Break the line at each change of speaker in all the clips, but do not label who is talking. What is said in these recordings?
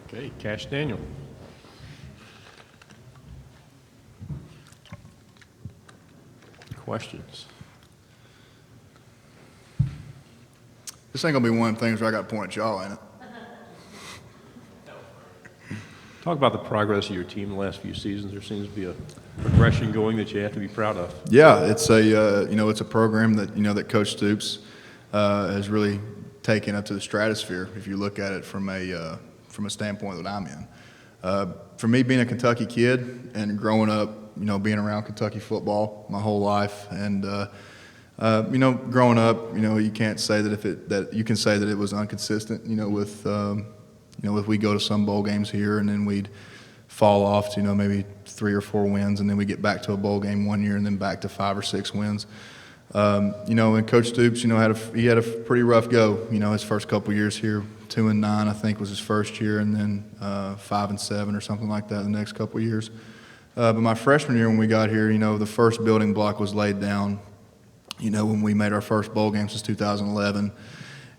Okay, Kash Daniel. Questions?
This ain't gonna be one of the things where I got to point at y'all, ain't it?
Talk about the progress of your team the last few seasons. There seems to be a progression going that you have to be proud of.
Yeah, it's a program that that Coach Stoops has really taken up to the stratosphere. If you look at it from a standpoint that I'm in, for me being a Kentucky kid and growing up, being around Kentucky football my whole life, and growing up, you can't say that you can say that it was inconsistent. If we go to some bowl games here and then we'd fall off to maybe 3 or 4 wins, and then we get back to a bowl game one year and then back to 5 or 6 wins. And Coach Stoops, he had a pretty rough go. His first couple years here, 2-9, I think was his first year, and then 5-7 or something like that the next couple years. But my freshman year when we got here, the first building block was laid down. When we made our first bowl game since 2011.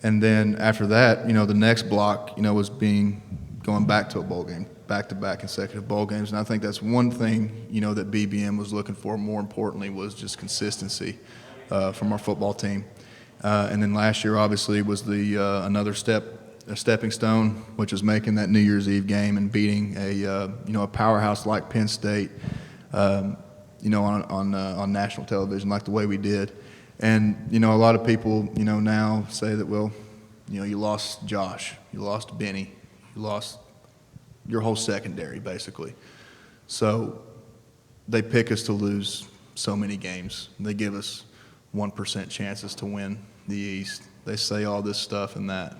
And then after that, the next block, was going back to a bowl game, back-to-back consecutive bowl games. And I think that's one thing, that BBM was looking for. More importantly, was just consistency from our football team. And then last year, obviously, was another stepping stone, which was making that New Year's Eve game and beating a powerhouse like Penn State, on national television like the way we did. And, a lot of people, now say that, well, you lost Josh, you lost Benny, you lost your whole secondary, basically. So they pick us to lose so many games. They give us 1% chances to win the East. They say all this stuff and that.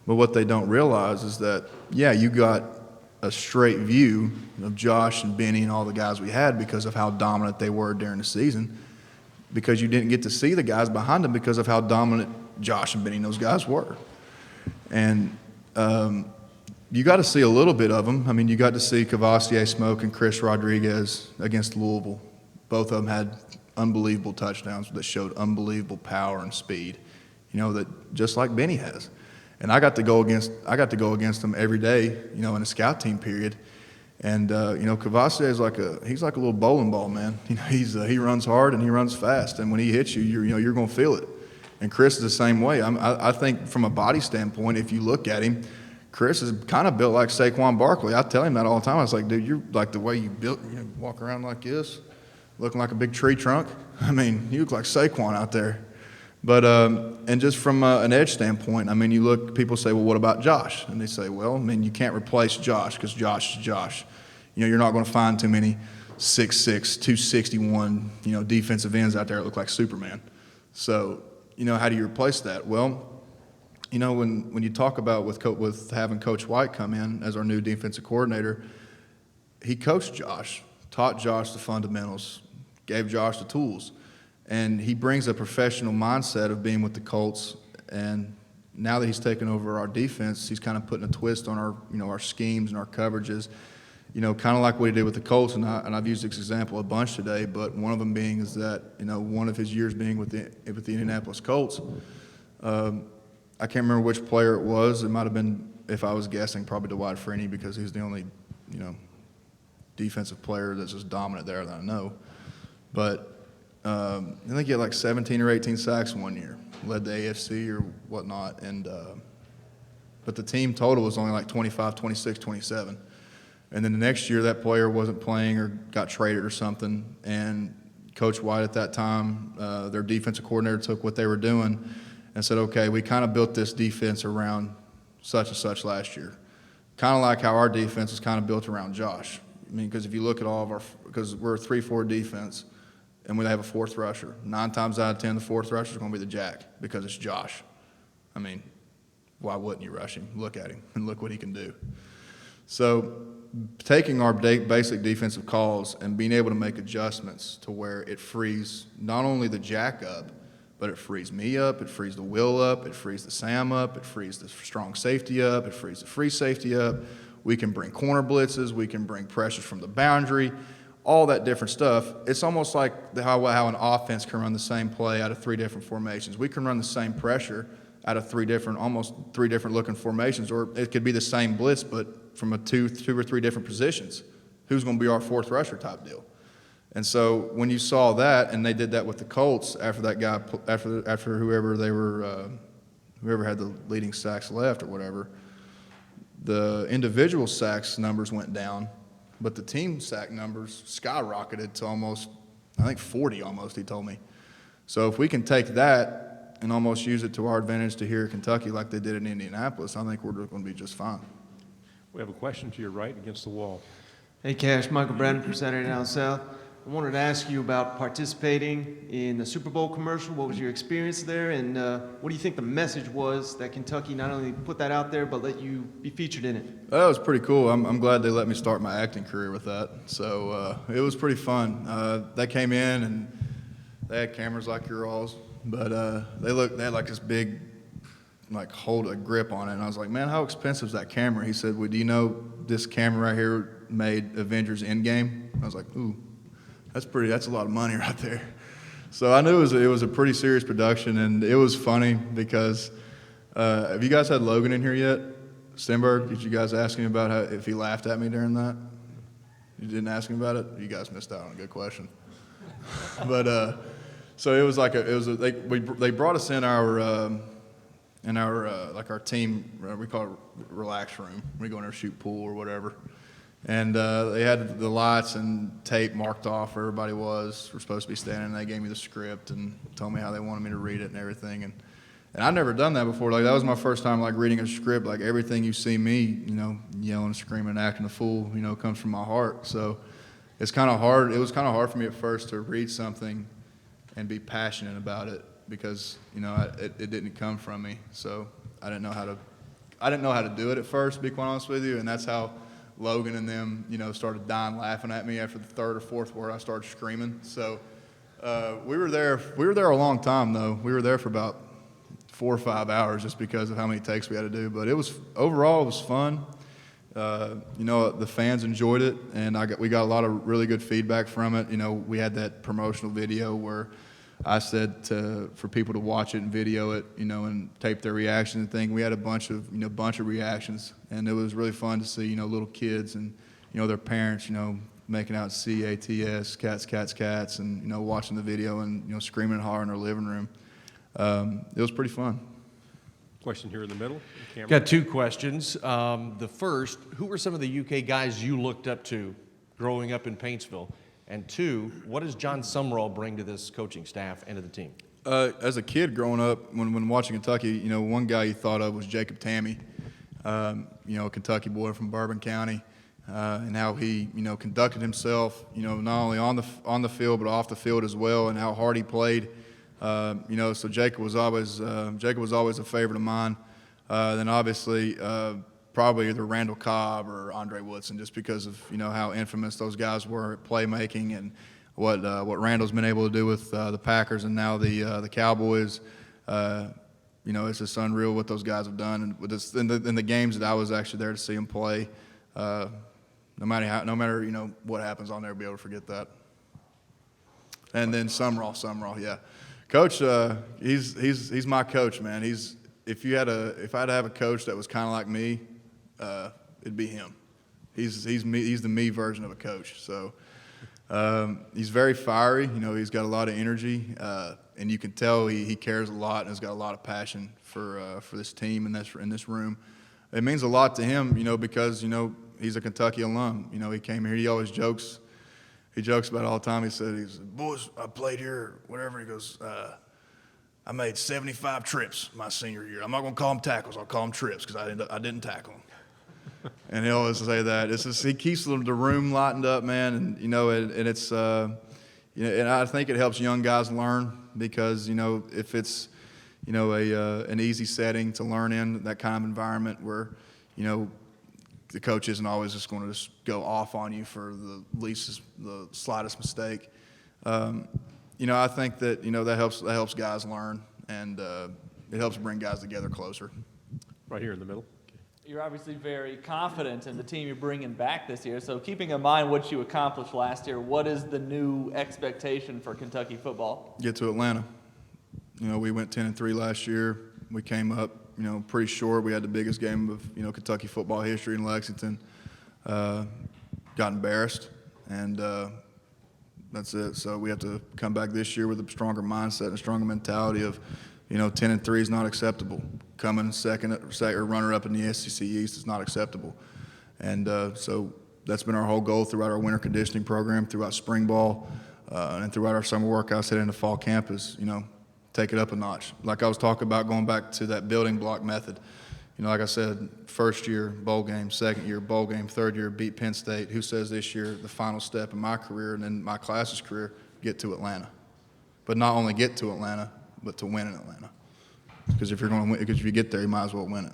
But what they don't realize is that, yeah, you got a straight view of Josh and Benny and all the guys we had because of how dominant they were during the season, because you didn't get to see the guys behind them because of how dominant Josh and Benny and those guys were. And you got to see a little bit of them. I mean, you got to see Cavassier Smoke and Chris Rodriguez against Louisville. Both of them had unbelievable touchdowns that showed unbelievable power and speed, that just like Benny has. And I got to go against them every day, in a scout team period. And Cavassier is he's like a little bowling ball, man. He runs hard and he runs fast, and when he hits you, you're going to feel it. And Chris is the same way. I think from a body standpoint, if you look at him, Chris is kind of built like Saquon Barkley. I tell him that all the time. I was like, dude, you're like the way you built, walk around like this, looking like a big tree trunk. I mean, you look like Saquon out there. But and just from an edge standpoint, I mean, people say, well, what about Josh? And they say, well, I mean, you can't replace Josh because Josh is Josh. You're not going to find too many 6'6", 261, defensive ends out there that look like Superman. So, how do you replace that? Well, when you talk about with having Coach White come in as our new defensive coordinator, he coached Josh, taught Josh the fundamentals, gave Josh the tools. And he brings a professional mindset of being with the Colts. And now that he's taken over our defense, he's kind of putting a twist on our schemes and our coverages, kind of like what he did with the Colts. And I've used this example a bunch today, but one of them being is that, one of his years being with the Indianapolis Colts, I can't remember which player it was. It might have been, if I was guessing, probably Dwight Freeney, because he's the only, defensive player that's just dominant there that I know. But I think he had like 17 or 18 sacks one year, led the AFC or whatnot. And but the team total was only like 25, 26, 27. And then the next year that player wasn't playing or got traded or something. And Coach White at that time, their defensive coordinator, took what they were doing and said, okay, we kind of built this defense around such and such last year. Kind of like how our defense is kind of built around Josh. I mean, because if you look at all of because we're a 3-4 defense, and we have a fourth rusher. 9 times out of 10, the fourth rusher is going to be the jack because it's Josh. I mean, why wouldn't you rush him? Look at him and look what he can do. So taking our basic defensive calls and being able to make adjustments to where it frees not only the jack up, but it frees me up, it frees the Will up, it frees the Sam up, it frees the strong safety up, it frees the free safety up. We can bring corner blitzes, we can bring pressures from the boundary, all that different stuff. It's almost like how an offense can run the same play out of 3 different formations. We can run the same pressure out of almost three different looking formations, or it could be the same blitz, but from two or three different positions. Who's going to be our fourth rusher type deal? And so when you saw that, and they did that with the Colts after that guy, after whoever they were, whoever had the leading sacks left or whatever, the individual sacks numbers went down, but the team sack numbers skyrocketed to almost, I think 40 almost, he told me. So if we can take that and almost use it to our advantage to here at Kentucky like they did in Indianapolis, I think we're going to be just fine.
We have a question to your right against the wall.
Hey, Cash. Michael Brennan from Saturday Down South. I wanted to ask you about participating in the Super Bowl commercial. What was your experience there, and what do you think the message was that Kentucky not only put that out there, but let you be featured in it?
That was pretty cool. I'm glad they let me start my acting career with that. So it was pretty fun. They came in, and they had cameras like your alls, but they had like this big, like hold a grip on it, and I was like, man, how expensive is that camera? He said, well, do you know this camera right here made Avengers Endgame? I was like, ooh. That's a lot of money right there. So I knew it was a pretty serious production, and it was funny because have you guys had Logan in here yet? Stenberg, did you guys ask him about if he laughed at me during that? You didn't ask him about it? You guys missed out on a good question. But so it was like they brought us in our like our team, we call it relax room. We go in there shoot pool or whatever. And they had the lights and tape marked off where everybody were supposed to be standing. And they gave me the script and told me how they wanted me to read it and everything. And I'd never done that before. Like that was my first time like reading a script. Like everything you see me, yelling, screaming, acting a fool, comes from my heart. So it's kind of hard. It was kind of hard for me at first to read something and be passionate about it because it didn't come from me. So I didn't know how to do it at first. To be quite honest with you, and that's how Logan and them, started dying laughing at me after the third or fourth word I started screaming. So we were there a long time though. We were there for about 4 or 5 hours just because of how many takes we had to do. But overall it was fun. The fans enjoyed it, and we got a lot of really good feedback from it. We had that promotional video where I said for people to watch it and video it, and tape their reactions and thing. We had a bunch of reactions, and it was really fun to see, little kids and, their parents, making out CATS, cats, and, watching the video and, screaming and hollering in their living room. It was pretty fun.
Question here in the middle. Cameron.
Got two questions. The first, who were some of the UK guys you looked up to growing up in Paintsville? And two, what does John Summerall bring to this coaching staff and to the team?
As a kid growing up, when watching Kentucky, one guy you thought of was Jacob Tammy, a Kentucky boy from Bourbon County, and how he, conducted himself, not only on the field but off the field as well, and how hard he played. So Jacob was always a favorite of mine. Then obviously probably either Randall Cobb or Andre Woodson, just because of how infamous those guys were at playmaking and what Randall's been able to do with the Packers and now the Cowboys. It's just unreal what those guys have done, and with this, in the games that I was actually there to see them play. No matter what happens on there, be able to forget that. And then Summerall, yeah, Coach, he's my coach, man. If I had to have a coach that was kind of like me, it'd be him. He's the me version of a coach. So he's very fiery. He's got a lot of energy, and you can tell he cares a lot and has got a lot of passion for this team and in this room. It means a lot to him, because he's a Kentucky alum. He came here. He always jokes. He jokes about it all the time. He said, boys, I played here, whatever. He goes, I made 75 trips my senior year. I'm not going to call them tackles. I'll call them trips because I didn't tackle them. And he always say that. It's just, he keeps the room lightened up, man. And, and it's, and I think it helps young guys learn because, if it's, an easy setting to learn in, that kind of environment where, the coach isn't always just going to just go off on you for the slightest mistake. I think that that helps guys learn, and it helps bring guys together closer.
Right here in the middle.
You're obviously very confident in the team you're bringing back this year. So keeping in mind what you accomplished last year, what is the new expectation for Kentucky football?
Get to Atlanta. We went 10-3 last year. We came up pretty short. We had the biggest game of, Kentucky football history in Lexington. Got embarrassed, and that's it. So we have to come back this year with a stronger mindset and a stronger mentality of, 10-3 is not acceptable. Coming second or runner-up in the SEC East is not acceptable. And so that's been our whole goal throughout our winter conditioning program, throughout spring ball, and throughout our summer workouts heading into fall camp is, take it up a notch. Like I was talking about, going back to that building block method. Like I said, first year, bowl game, second year, bowl game, third year, beat Penn State. Who says this year, the final step in my career and then my class's career, get to Atlanta? But not only get to Atlanta, but to win in Atlanta. Because if you're going to win, because if you get there, you might as well win it.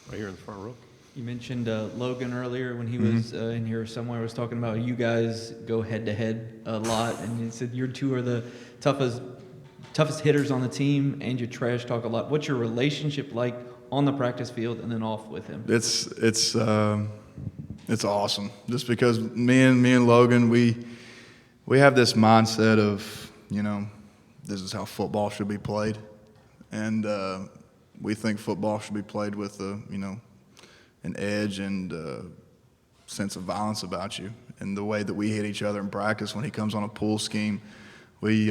Right here in the front row.
You mentioned Logan earlier when he was in here somewhere, was talking about you guys go head-to-head a lot, and he said you two are the toughest hitters on the team, and you trash talk a lot. What's your relationship like on the practice field and then off with him?
It's awesome. Just because me and Logan, we have this mindset of, this is how football should be played, and we think football should be played with an edge and sense of violence about you. And the way that we hit each other in practice when he comes on a pull scheme, we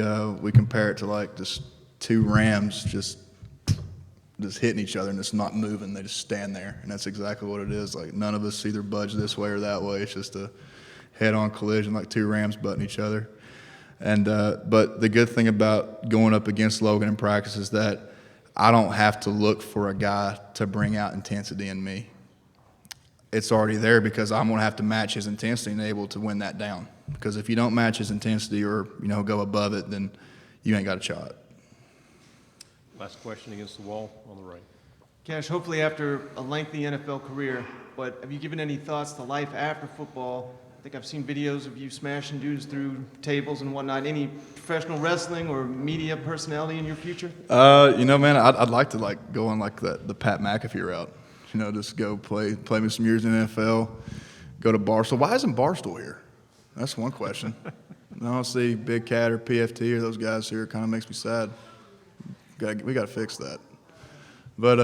compare it to like just two rams just hitting each other and just not moving. They just stand there, and that's exactly what it is. Like none of us either budge this way or that way. It's just a head-on collision, like two rams butting each other. And but the good thing about going up against Logan in practice is that I don't have to look for a guy to bring out intensity in me. It's already there because I'm going to have to match his intensity and able to win that down. Because if you don't match his intensity or go above it, then you ain't got a shot.
Last question against the wall on the right.
Cash, hopefully after a lengthy NFL career, but have you given any thoughts to life after football? I think I've seen videos of you smashing dudes through tables and whatnot. Any professional wrestling or media personality in your future?
Man, I'd like to go on the Pat McAfee route. Just go play me some years in the NFL, go to Barstool. Why isn't Barstool here? That's one question. I don't see Big Cat or PFT or those guys here. It kind of makes me sad. We got to fix that. But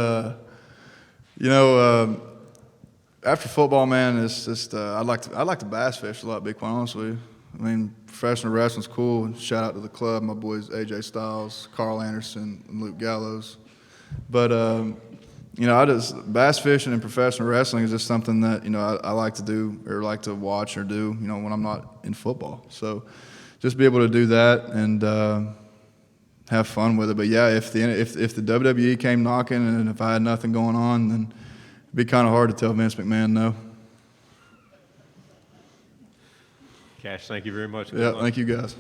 after football, man, it's just I like to bass fish a lot. To be quite honest with you. I mean, professional wrestling's cool. Shout out to the club, my boys AJ Styles, Carl Anderson, and Luke Gallows. But I just bass fishing and professional wrestling is just something that I like to do or like to watch or do when I'm not in football. So just be able to do that and have fun with it. But yeah, if the WWE came knocking and if I had nothing going on, then it'd be kind of hard to tell Vince McMahon no.
Cash, thank you very much. Good
Yeah,
luck.
thank you guys.